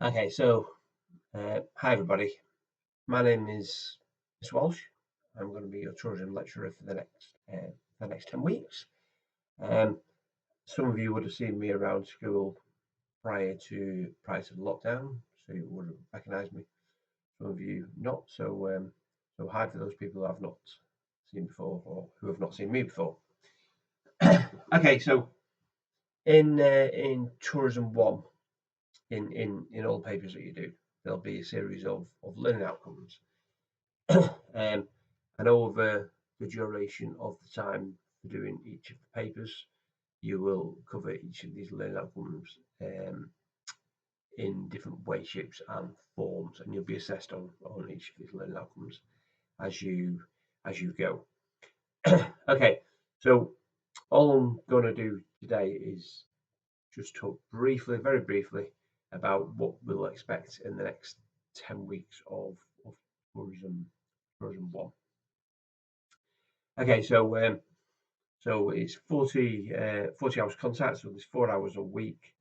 Okay, so hi everybody. My name is Miss Walsh. I'm going to be your tourism lecturer for the next 10 weeks. Um, some of you would have seen me around school prior to the lockdown, so you would have recognised me. Some of you not. So hi for those people who I've not seen before or who have not seen me before. Okay, so in tourism one, in all the papers that you do, there'll be a series of learning outcomes. um, and over the duration of the time for doing each of the papers, you will cover each of these learning outcomes in different ways, shapes, and forms, and you'll be assessed on each of these learning outcomes as you go. Okay, so all I'm going to do today is just talk briefly, very briefly, about what we'll expect in the next 10 weeks of tourism one. Okay, so it's 40 hours contact, so there's 4 hours a week,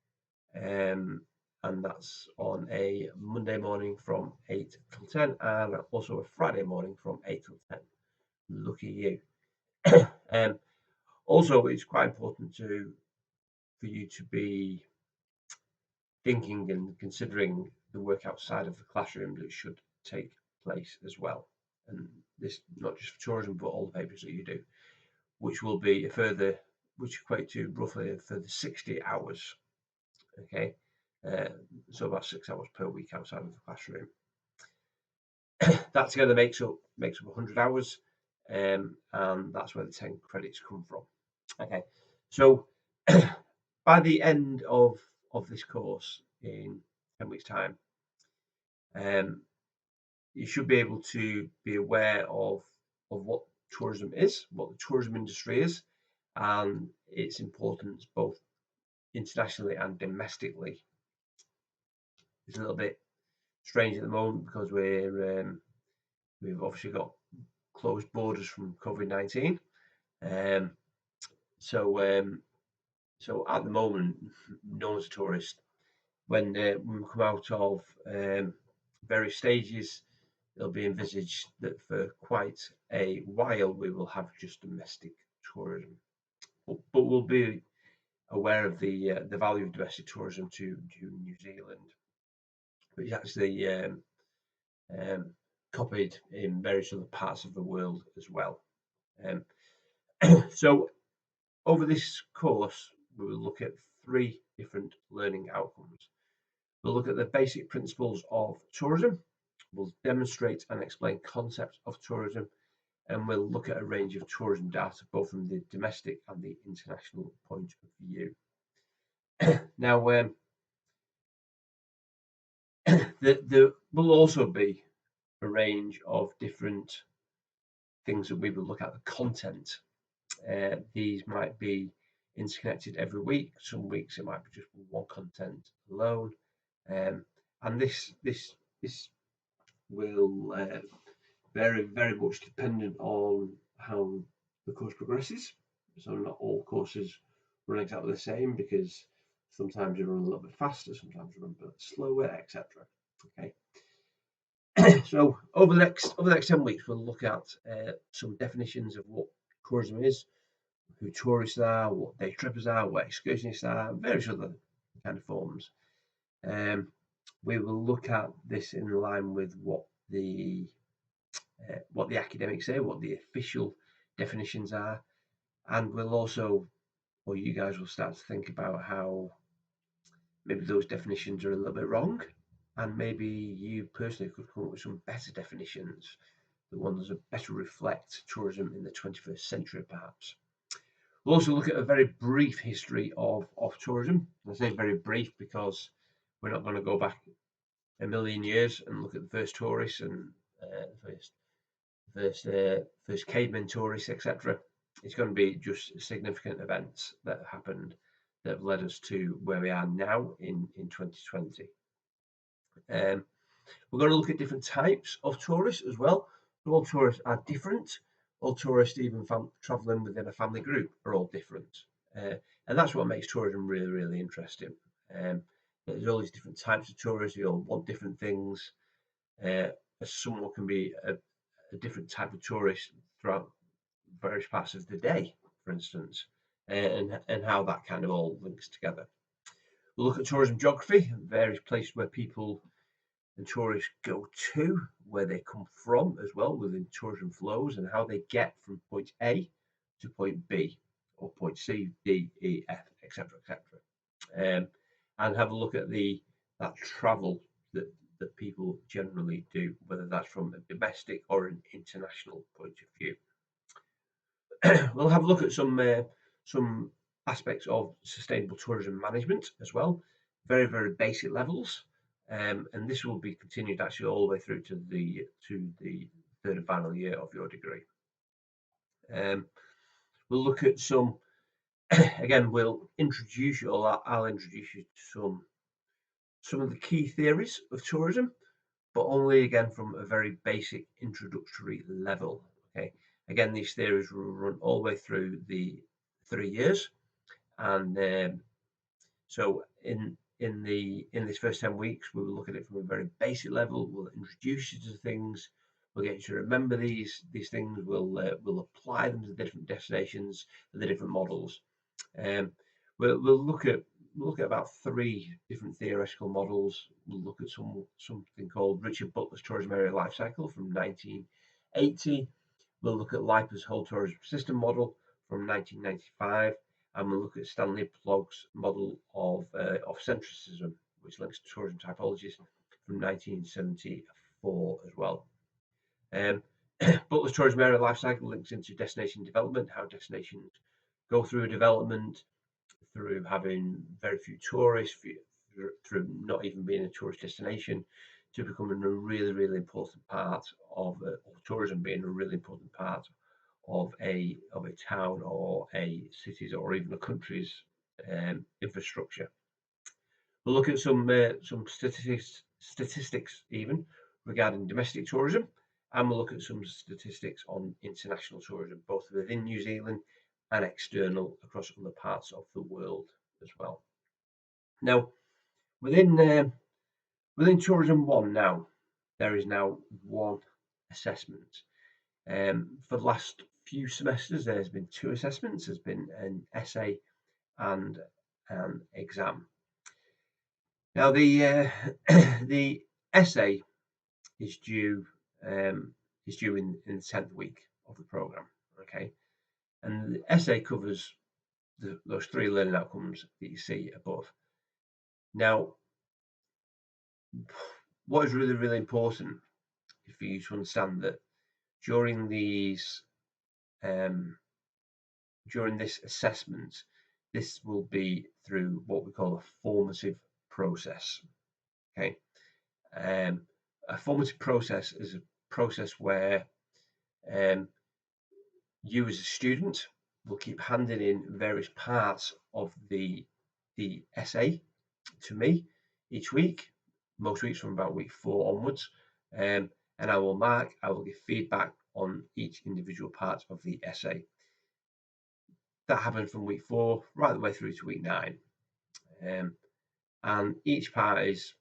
and that's on a Monday morning from 8 till 10, and also a Friday morning from 8 till 10. Lucky you. um, Also, it's quite important for you to be thinking and considering the work outside of the classroom that should take place as well. And this not just for tourism, but all the papers that you do, which will be which equate to roughly a further 60 hours. Okay, so about 6 hours per week outside of the classroom. That together makes up 100 hours, and that's where the 10 credits come from. Okay, so by the end of this course in 10 weeks' time, you should be able to be aware of what tourism is, what the tourism industry is, and its importance both internationally and domestically. It's a little bit strange at the moment because we've obviously got closed borders from COVID-19. Um, so at the moment, no one's a tourist. When we come out of various stages, it'll be envisaged that for quite a while we will have just domestic tourism, but we'll be aware of the value of domestic tourism to New Zealand, which actually copied in various other parts of the world as well. Um, so over this course, we will look at 3 different learning outcomes. We'll look at the basic principles of tourism, we'll demonstrate and explain concepts of tourism, and we'll look at a range of tourism data, both from the domestic and the international point of view. Now, there will also be a range of different things that we will look at, the content. These might be interconnected every week. Some weeks it might be just one content alone, and this will vary very much dependent on how the course progresses. So not all courses run exactly the same because sometimes you run a little bit faster, sometimes you run a bit slower, etc. Okay. So over the next 10 weeks, we'll look at some definitions of what tourism is, who tourists are, what day trippers are, what excursionists are, various other kind of forms. We will look at this in line with what the academics say, what the official definitions are, and we'll also, or you guys will start to think about how maybe those definitions are a little bit wrong, and maybe you personally could come up with some better definitions, the ones that better reflect tourism in the 21st century, perhaps. We'll also look at a very brief history of tourism. I say very brief because we're not going to go back a million years and look at the first tourists and first cavemen tourists, etc. It's going to be just significant events that happened that have led us to where we are now in 2020. We're going to look at different types of tourists as well. All tourists are different. All tourists, even traveling within a family group, are all different. And that's what makes tourism really, really interesting. There's all these different types of tourists. We all want different things. Someone can be a different type of tourist throughout various parts of the day, for instance, and how that kind of all links together. We'll look at tourism geography, various places where people and tourists go to, where they come from as well within tourism flows, and how they get from point A to point B, or point C, D, E, F, etc., etc. And have a look at that travel that people generally do, whether that's from a domestic or an international point of view. We'll have a look at some aspects of sustainable tourism management as well, very, very basic levels, and this will be continued actually all the way through to the third and final year of your degree. We'll look at some. Again, we'll introduce you, or I'll introduce you to some of the key theories of tourism, but only again from a very basic introductory level. Okay. Again, these theories will run all the way through the 3 years, and so in this first 10 weeks, we will look at it from a very basic level. We'll introduce you to things. We'll get you to remember these things. We'll apply them to the different destinations, the different models. We'll look at about 3 different theoretical models. We'll look at something called Richard Butler's Tourism Area Life Cycle from 1980. We'll look at LIPA's Whole Tourism System model from 1995, and we'll look at Stanley Plogg's model of centricism, which links to tourism typologies from 1974 as well. Butler's Tourism Area Life Cycle links into destination development, how destinations go through a development, through having very few tourists, through not even being a tourist destination, to becoming a really, really important part of tourism being a really important part of a town or a city's or even a country's infrastructure. We'll look at some statistics even regarding domestic tourism, and we'll look at some statistics on international tourism, both within New Zealand and external across other parts of the world as well. Now, within Tourism 1 now, there is now one assessment. For the last few semesters, there's been 2 assessments. There's been an essay and an exam. Now, the the essay is due in the 10th week of the program. Okay, and the essay covers those 3 learning outcomes that you see above. Now, what is really, really important is for you to understand that during this assessment, this will be through what we call a formative process. Okay, a formative process is a process where you as a student will keep handing in various parts of the essay to me each week, most weeks from about week 4 onwards, and I will give feedback on each individual part of the essay. That happens from week 4 right the way through to week 9, and each part is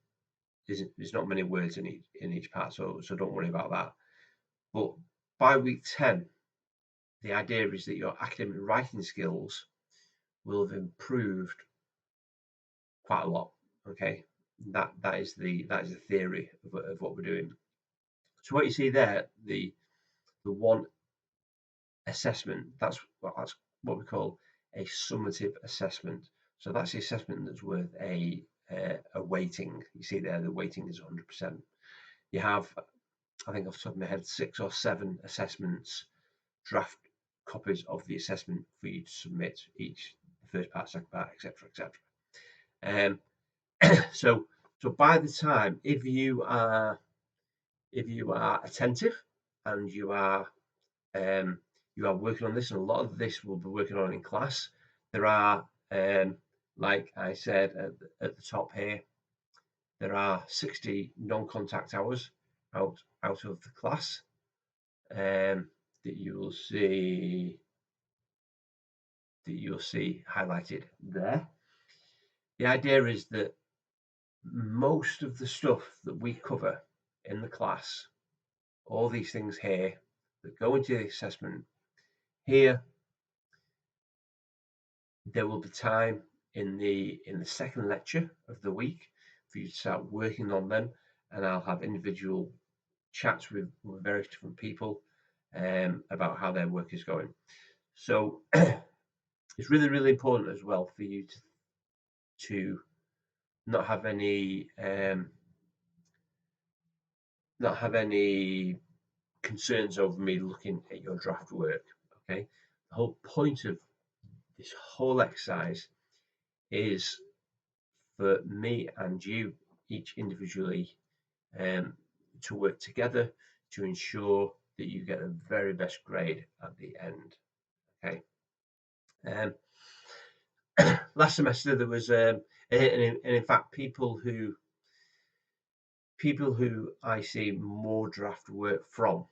not many words in each part, so don't worry about that. But by week 10, the idea is that your academic writing skills will have improved quite a lot. Okay, that is the theory of what we're doing. So what you see there, the 1 assessment, that's what we call a summative assessment. So that's the assessment that's worth a weighting. You see there, the weighting is 100%. You have, I think off the top of my head, 6 or 7 assessments, draft copies of the assessment for you to submit each, the first part, second part, etc., etc. So by the time, if you are attentive and you are working on this, and a lot of this we'll be working on in class, there are, like I said at the top here, there are 60 non-contact hours out of the class that you'll see highlighted there. The idea is that most of the stuff that we cover in the class, all these things here that go into the assessment, here there will be time in the second lecture of the week for you to start working on them, and I'll have individual chats with various different people about how their work is going. So it's really, really important as well for you to not have any concerns over me looking at your draft work. Okay, the whole point of this whole exercise is for me and you each individually to work together to ensure that you get the very best grade at the end. Okay. Last semester there was, and in fact, people who I see more draft work from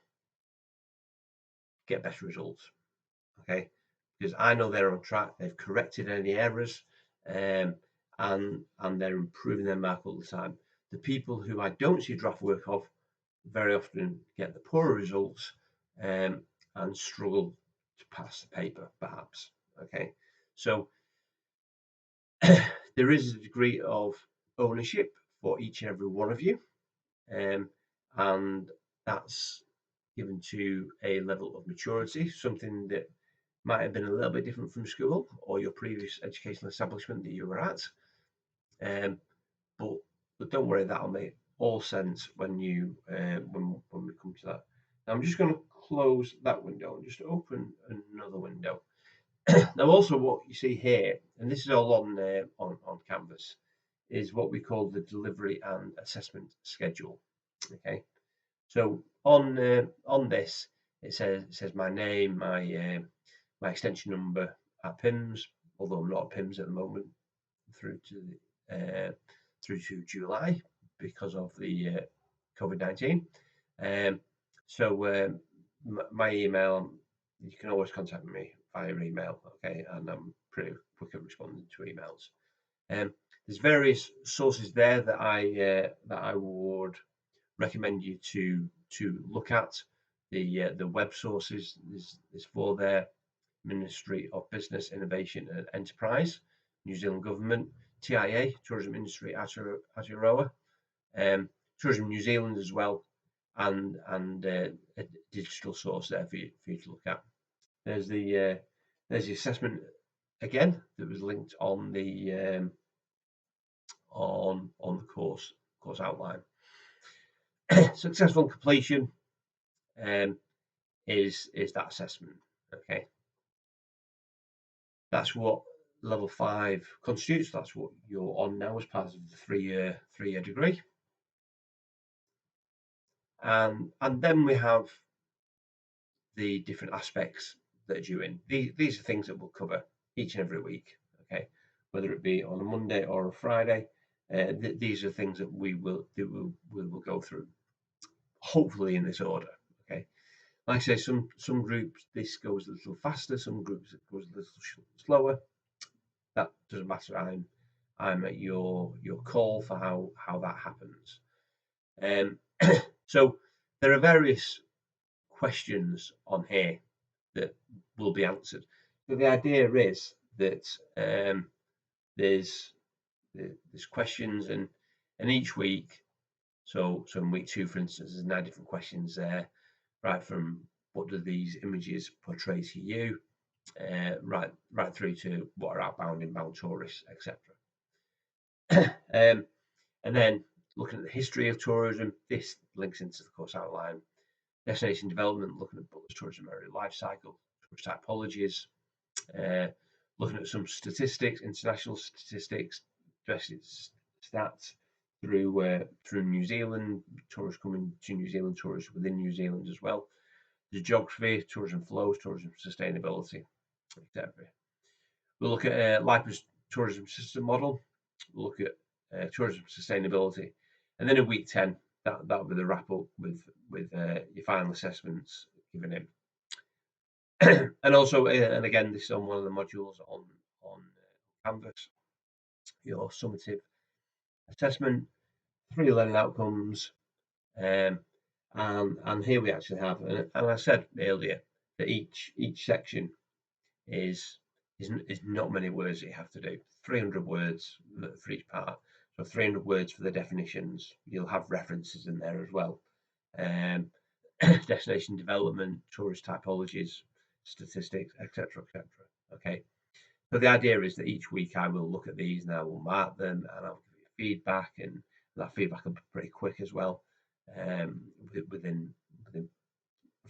get better results. Okay, because I know they're on track. They've corrected any errors, and they're improving their mark all the time. The people who I don't see draft work of very often get the poorer results and struggle to pass the paper, perhaps. Okay, so there is a degree of ownership for each and every one of you, and that's given to a level of maturity, something that might have been a little bit different from school or your previous educational establishment that you were at. But don't worry, that'll make all sense when you when we come to that. Now I'm just going to close that window and just open another window. Now, also what you see here, and this is all on Canvas, is what we call the delivery and assessment schedule. Okay, so on this it says my name, my extension number at PIMS, although I'm not at PIMS at the moment, through to July because of the COVID-19. So my email, you can always contact me via email, okay, and I'm pretty quick at responding to emails. There's various sources there that I would recommend you to look at. The web sources is for their Ministry of Business, Innovation and Enterprise, New Zealand Government, TIA, Tourism Industry Aotearoa, Tourism New Zealand as well, and a digital source there for you to look at. There's the assessment again that was linked on the on the course outline. Successful completion is that assessment. Okay, that's what level 5 constitutes. That's what you're on now as part of the three-year degree. And then we have the different aspects that are due in. These are things that we'll cover each and every week. Okay, whether it be on a Monday or a Friday, these are things that we will go through, hopefully in this order. Okay, like I say, some groups this goes a little faster, some groups it goes a little slower. That doesn't matter. I'm at your call for how that happens. So there are various questions on here that will be answered. So the idea is that there's questions, and each week. So in week 2, for instance, there's 9 different questions there, right from what do these images portray to you, right through to what are outbound, inbound tourists, etc. And then looking at the history of tourism, this links into the course outline. Destination development, looking at Butler's tourism area life cycle, tourist typologies, looking at some statistics, international statistics, stats through New Zealand, tourists coming to New Zealand, tourists within New Zealand as well. The geography, tourism flows, tourism sustainability, etc. We'll look at LIPA's tourism system model. We'll look at tourism sustainability, and then in week 10, that'll be the wrap up with your final assessments given in. And also, and again, this is on one of the modules on Canvas, your summative assessment, 3 learning outcomes, and here we actually have, and I said earlier that each section is not many words that you have to do. 300 words for each part. So 300 words for the definitions. You'll have references in there as well. Destination development, tourist typologies, statistics, etc., etc. Okay. So the idea is that each week I will look at these and I will mark them and I'll give you feedback, and that feedback will be pretty quick as well, within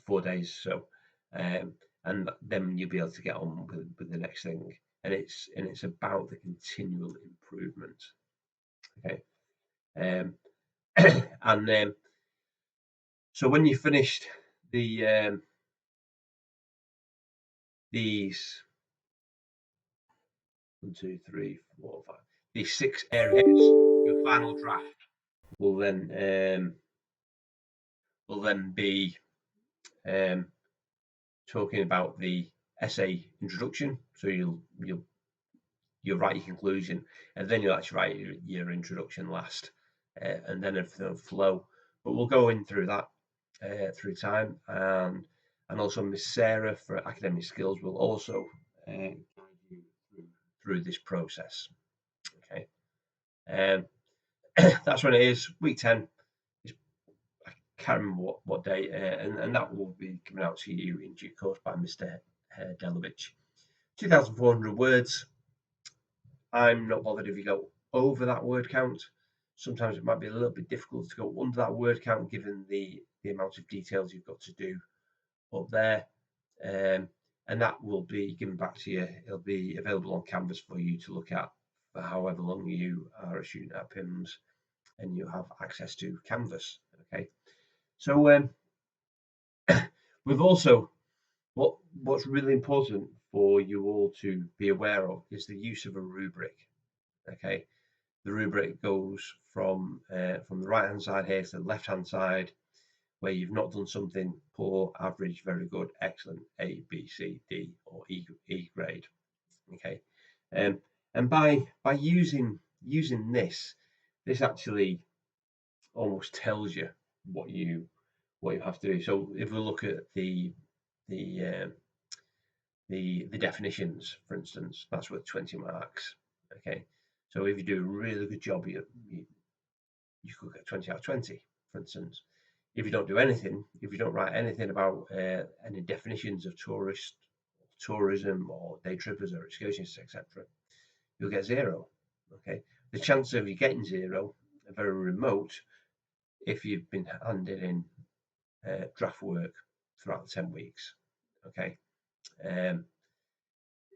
4 days. So, and then you'll be able to get on with the next thing, and it's about the continual improvement. Okay, and so when you finished these 1, 2, 3, 4, 5, these 6 areas, your final draft will then be talking about the essay introduction. So you'll write your conclusion, and then you'll actually write your introduction last, and then everything will flow. But we'll go in through that through time, and also Miss Sarah for academic skills will also guide you through this process. Okay, that's when it is, week 10. I can't remember what day, and that will be coming out to you in due course by Mr. Delovich. 2,400 words. I'm not bothered if you go over that word count. Sometimes it might be a little bit difficult to go under that word count given the amount of details you've got to do up there. And that will be given back to you. It'll be available on Canvas for you to look at for however long you are a student at PIMS, and you have access to Canvas. Okay, so we've also, what's really important for you all to be aware of is the use of a rubric. Okay, the rubric goes from the right hand side here to the left hand side, where you've not done something: poor, average, very good, excellent, A, B, C, D, or E grade. Okay, and by using this actually almost tells you what you have to do. So if we look at the definitions, for instance, that's worth 20 marks. Okay, so if you do a really good job, you could get 20 out of 20, for instance. If you don't do anything, if you don't write anything about any definitions of tourism or day trippers or excursionists, etc., you'll get 0. Okay, the chances of you getting 0 are very remote if you've been handed in draft work throughout the 10 weeks. Okay,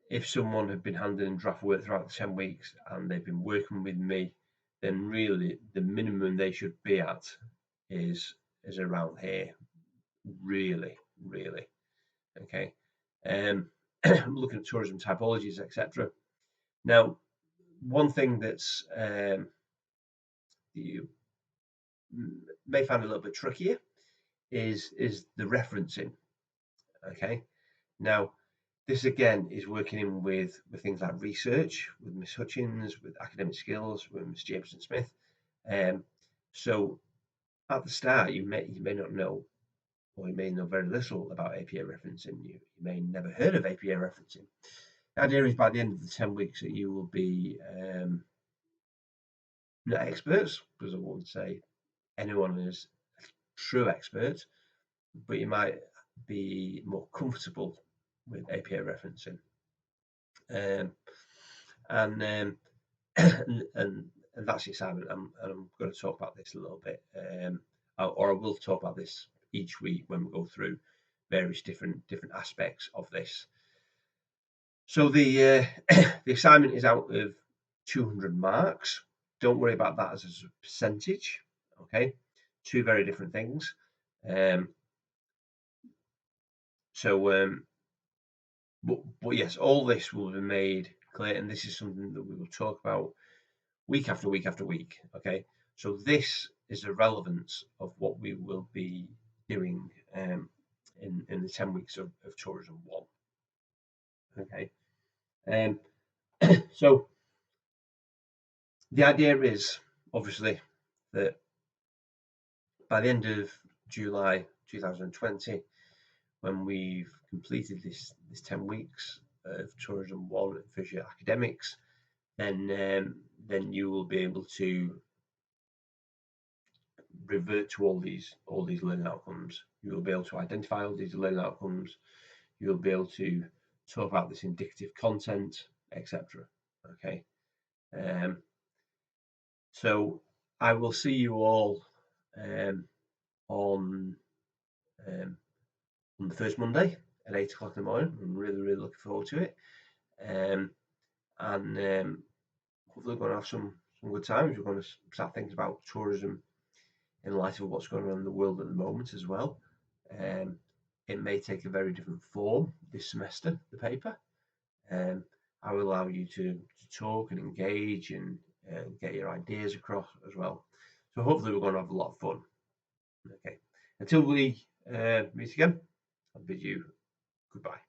if someone had been handed in draft work throughout the 10 weeks and they've been working with me, then really the minimum they should be at is around here, really. Okay, looking at tourism typologies, etc. Now, one thing that's you may find a little bit trickier is the referencing. Okay, now this again is working in with things like research, with Miss Hutchins, with academic skills, with Miss Jameson Smith. So at the start, you may not know, or you may know very little about APA referencing. You may never heard of APA referencing. The idea is by the end of the 10 weeks that you will be not experts, because I wouldn't say anyone is a true expert, but you might be more comfortable with APA referencing. And that's the assignment. And I'm going to talk about this a little bit, or I will talk about this each week when we go through various different aspects of this. So the assignment is out of 200 marks. Don't worry about that as a percentage. Okay, 2 very different things. But yes, all this will be made clear, and this is something that we will talk about week after week after week. Okay, so this is the relevance of what we will be doing in the 10 weeks of Tourism 1. Okay, so the idea is obviously that by the end of July 2020, when we've completed this 10 weeks of Tourism 1 Visual Academics, then you will be able to revert to all these learning outcomes. You will be able to identify all these learning outcomes. You'll be able to talk about this indicative content, etc. Okay. So I will see you all on the first Monday at 8 o'clock in the morning. I'm really looking forward to it. And hopefully we're going to have some good times. We're going to start thinking about tourism in light of what's going on in the world at the moment as well. It may take a very different form this semester, the paper. I will allow you to talk and engage and get your ideas across as well. So hopefully we're going to have a lot of fun. Okay. Until we meet again, I'll bid you goodbye.